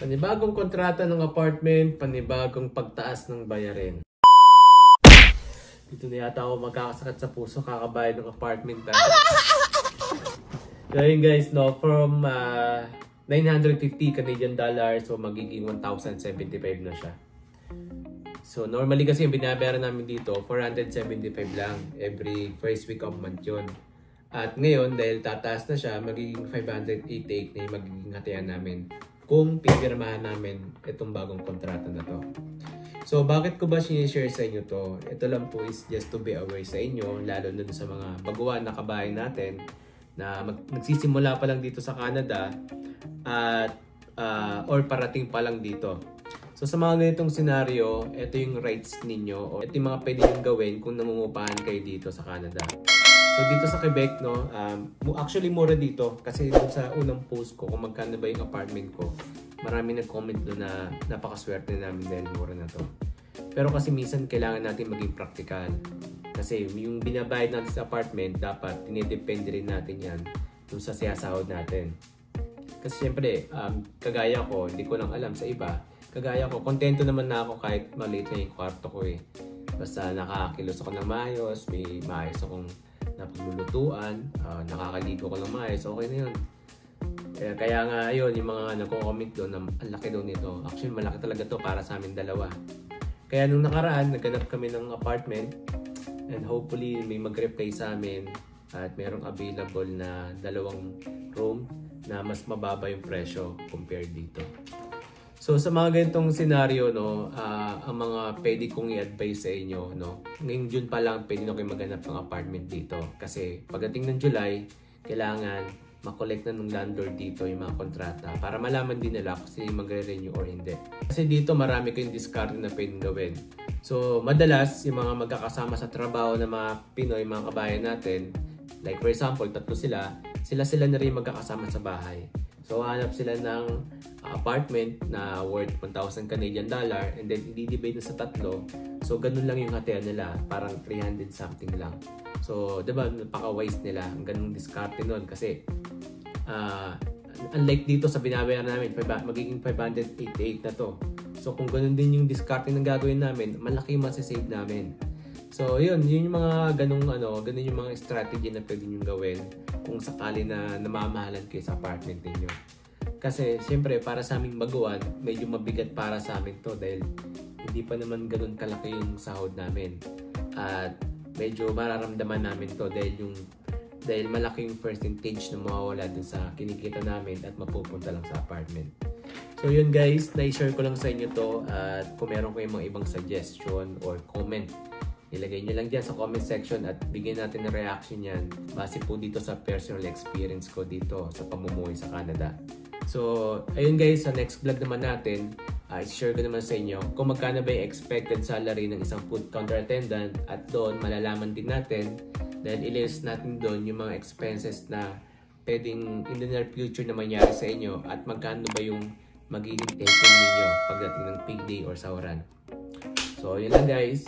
Panibagong kontrata ng apartment, panibagong pagtaas ng bayarin. Dito na yata ako magkakasakit sa puso, kakabayad ng apartment. So yun guys, no, from 950 Canadian dollars, so magiging 1,075 na siya. So normally kasi yung binabayaran namin dito, 475 lang every first week of month yun. At ngayon, dahil tataas na siya, magiging 588 na yung magiging hatian namin kung pipirmahan namin itong bagong kontrata na to. So, bakit ko ba sinishare sa inyo to? Ito lang po is just to be aware sa inyo, lalo na sa mga baguhan na kabayan natin na nagsisimula pa lang dito sa Canada at or parating pa lang dito. So, sa mga ganitong senaryo, ito yung rights ninyo o ito yung mga pwede nyo gawin kung nangungupahan kayo dito sa Canada. So dito sa Quebec, no, actually mura dito kasi dun sa unang post ko kung magkano ba yung apartment ko, marami nag-comment doon na napakaswerte namin dahil mura na to. Pero kasi minsan kailangan natin maging practical kasi yung binabayad natin sa apartment, dapat tinidepende rin natin yan dun sa siyasahod natin. Kasi syempre, kagaya ko, hindi ko lang alam sa iba, kagaya ko, kontento naman na ako kahit maliit na yung kwarto ko eh. Basta nakakilos ako ng maayos, may maayos akong napaglulutuan, nakakaligo ko ng maayos, okay na yun. Kaya nga yun, yung mga nagko-comment doon na ang laki daw nito. Actually, malaki talaga to para sa amin dalawa. Kaya nung nakaraan, naghanap kami ng apartment and hopefully may mag-reply sa amin at mayroong available na 2 room na mas mababa yung presyo compared dito. So sa mga ganitong senaryo, no, ang mga pwede kong i-advise sa inyo, no, ngayong June pa lang pwede na kayo maghanap ng apartment dito. Kasi pagdating ng July, kailangan makolekt na ng landlord dito yung mga kontrata para malaman din nila kung sino magre-renew or hindi. Kasi dito marami kayong discard na pwedeng gawin. So madalas, yung mga magkakasama sa trabaho na mga Pinoy, mga kabayan natin, like for example, 3 sila na rin magkakasama sa bahay. So, hanap sila ng apartment na worth 1,000 Canadian dollar and then i-divide na sa 3. So, ganun lang yung hatian nila. Parang 300 something lang. So, diba, napaka-wise nila. Ang ganung diskarte nun kasi unlike dito sa binabayaran namin, magiging 588 na to. So, kung ganun din yung diskarte ng gagawin namin, malaki yung masasave namin. So, yun yung mga ganun yung mga strategy na pwede nyo gawin kung sakali na namamahalan kayo sa apartment niyo. Kasi, siyempre, para sa aming baguhan, medyo mabigat para sa amin to dahil hindi pa naman ganun kalaki yung sahod namin. At medyo mararamdaman namin to dahil malaki yung percentage na mawawala dun sa kinikita namin at mapupunta lang sa apartment. So yun guys, na-share ko lang sa inyo to at kung meron kayong mga ibang suggestion or comment, ilagay nyo lang dyan sa comment section at bigyan natin ng reaction yan base po dito sa personal experience ko dito sa pamumuhay sa Canada. So, ayun guys, sa next vlog naman natin, i-share ko naman sa inyo kung magkano ba yung expected salary ng isang food counter attendant at doon malalaman din natin dahil i-list natin doon yung mga expenses na pwedeng in the near future na mangyari sa inyo at magkano ba yung magiging take home ninyo pagdating ng payday or sahuran. So, yun lang guys.